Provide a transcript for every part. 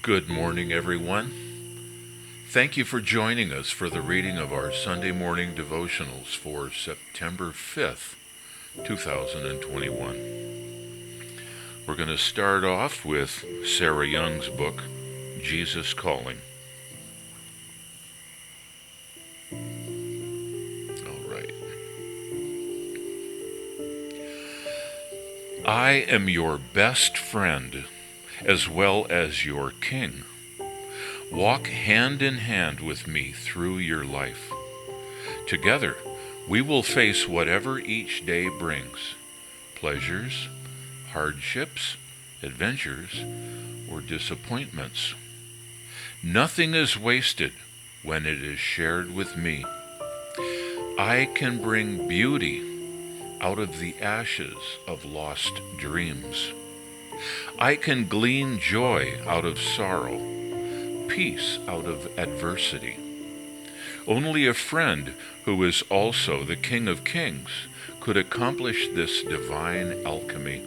Good morning, everyone. Thank you for joining us for the reading of our Sunday morning devotionals for September 5th, 2021. We're going to start off with Sarah Young's book, Jesus Calling. All right. I am your best friend as well as your king. Walk hand in hand with me through your life. Together, we will face whatever each day brings: pleasures, hardships, adventures, or disappointments. Nothing is wasted when it is shared with me. I can bring beauty out of the ashes of lost dreams. I can glean joy out of sorrow, peace out of adversity. Only a friend who is also the King of Kings could accomplish this divine alchemy.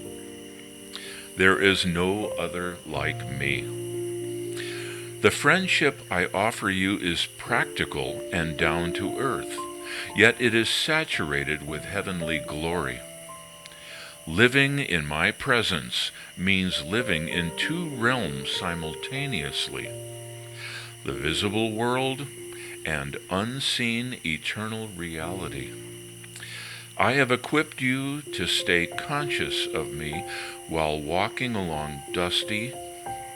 There is no other like me. The friendship I offer you is practical and down to earth, yet it is saturated with heavenly glory. Living in my presence means living in two realms simultaneously: the visible world and unseen eternal reality. I have equipped you to stay conscious of me while walking along dusty,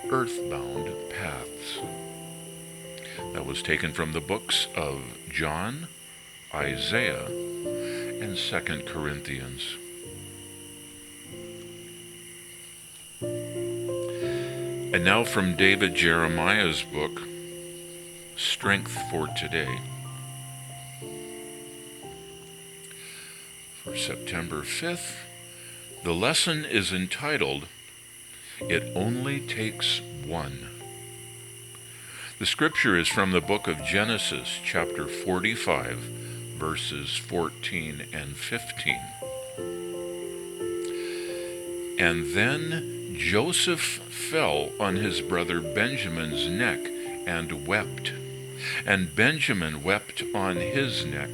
earthbound paths. That was taken from the books of John, Isaiah, and 2 Corinthians. And now from David Jeremiah's book, Strength for Today. For September 5th, the lesson is entitled, It Only Takes One. The scripture is from the book of Genesis, chapter 45, verses 14 and 15. And then Joseph fell on his brother Benjamin's neck and wept, and Benjamin wept on his neck.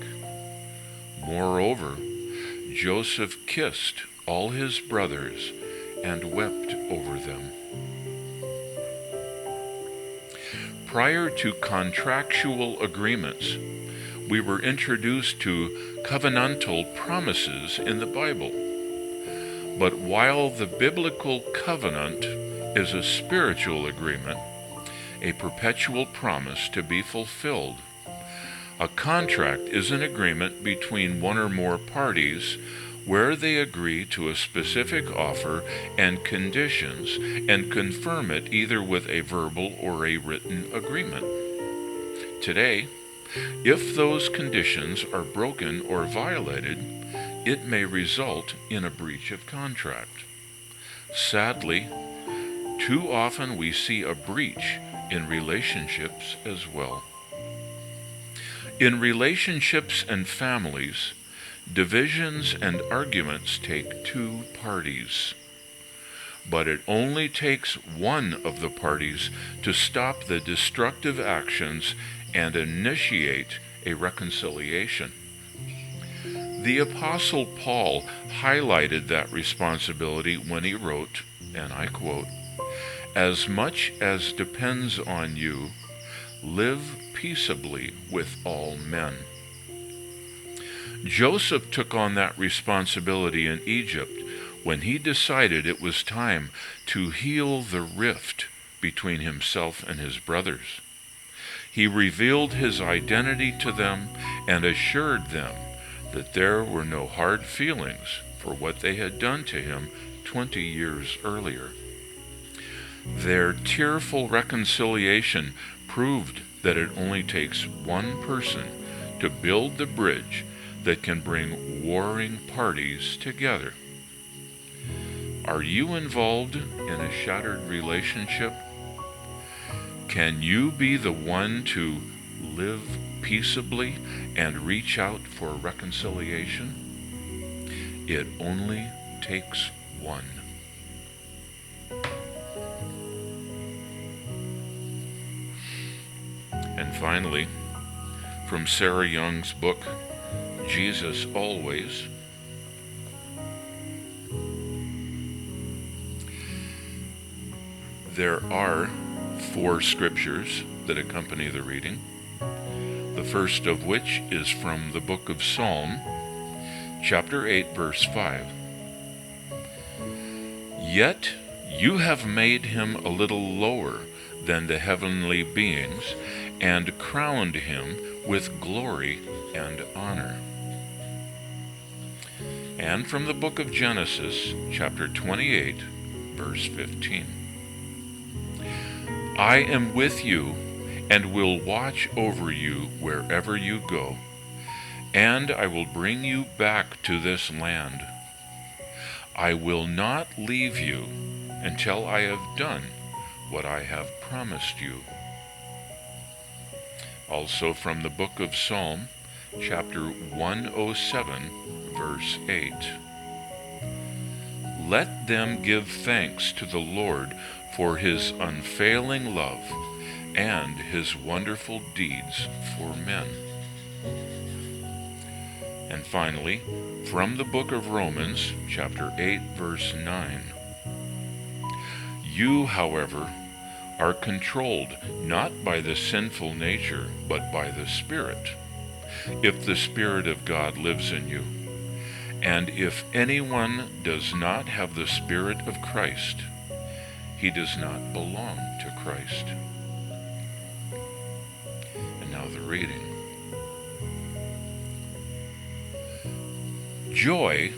Moreover, Joseph kissed all his brothers and wept over them. Prior to contractual agreements, we were introduced to covenantal promises in the Bible. But while the biblical covenant is a spiritual agreement, a perpetual promise to be fulfilled, a contract is an agreement between one or more parties where they agree to a specific offer and conditions and confirm it either with a verbal or a written agreement. Today, if those conditions are broken or violated, it may result in a breach of contract. Sadly, too often we see a breach in relationships as well. In relationships and families, divisions and arguments take two parties. But it only takes one of the parties to stop the destructive actions and initiate a reconciliation. The Apostle Paul highlighted that responsibility when he wrote, and I quote, "As much as depends on you, live peaceably with all men." Joseph took on that responsibility in Egypt when he decided it was time to heal the rift between himself and his brothers. He revealed his identity to them and assured them that there were no hard feelings for what they had done to him 20 years earlier. Their tearful reconciliation proved that it only takes one person to build the bridge that can bring warring parties together. Are you involved in a shattered relationship? Can you be the one to live peaceably and reach out for reconciliation? It only takes one. finally, from Sarah Young's book, Jesus Always, there are 4 scriptures that accompany the reading, the first of which is from the book of Psalm, chapter 8, verse 5. Yet you have made him a little lower than the heavenly beings, and crowned him with glory and honor. And from the book of Genesis, chapter 28, verse 15. I am with you, and will watch over you wherever you go, and I will bring you back to this land. I will not leave you until I have done what I have promised you. Also from the book of Psalm, chapter 107, verse 8. Let them give thanks to the Lord for his unfailing love and his wonderful deeds for men. And finally, from the book of Romans, chapter 8, verse 9. You, however, are controlled not by the sinful nature, but by the Spirit, if the Spirit of God lives in you. And if anyone does not have the Spirit of Christ, he does not belong to Christ. And now the reading. Joy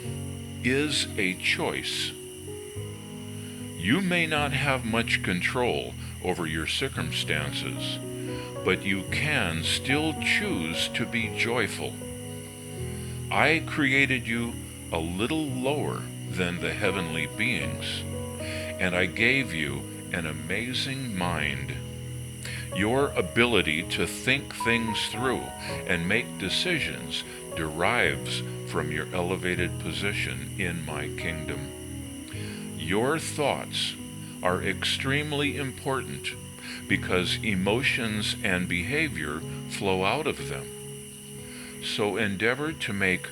is a choice. You may not have much control over your circumstances, but you can still choose to be joyful. I created you a little lower than the heavenly beings, and I gave you an amazing mind. Your ability to think things through and make decisions derives from your elevated position in my kingdom. Your thoughts are extremely important because emotions and behavior flow out of them. So endeavor to make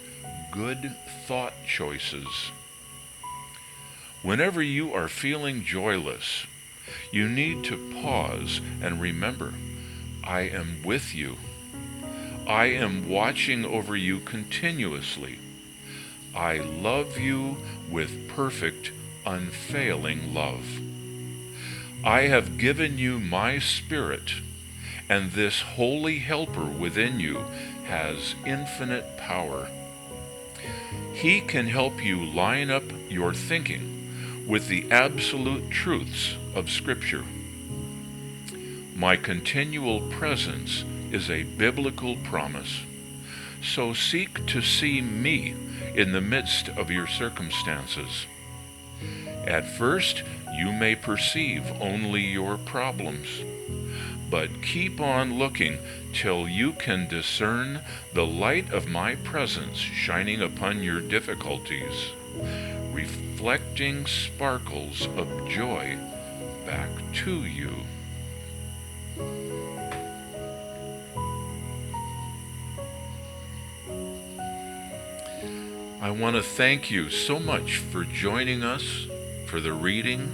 good thought choices. Whenever you are feeling joyless, you need to pause and remember, I am with you. I am watching over you continuously. I love you with perfect, unfailing love. I have given you my Spirit, and this holy helper within you has infinite power. He can help you line up your thinking with the absolute truths of Scripture. My continual presence is a biblical promise, so seek to see me in the midst of your circumstances. At first, you may perceive only your problems, but keep on looking till you can discern the light of my presence shining upon your difficulties, reflecting sparkles of joy back to you. I want to thank you so much for joining us for the reading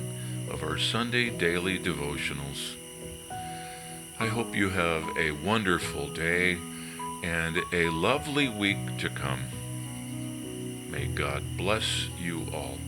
of our Sunday daily devotionals. I hope you have a wonderful day and a lovely week to come. May God bless you all.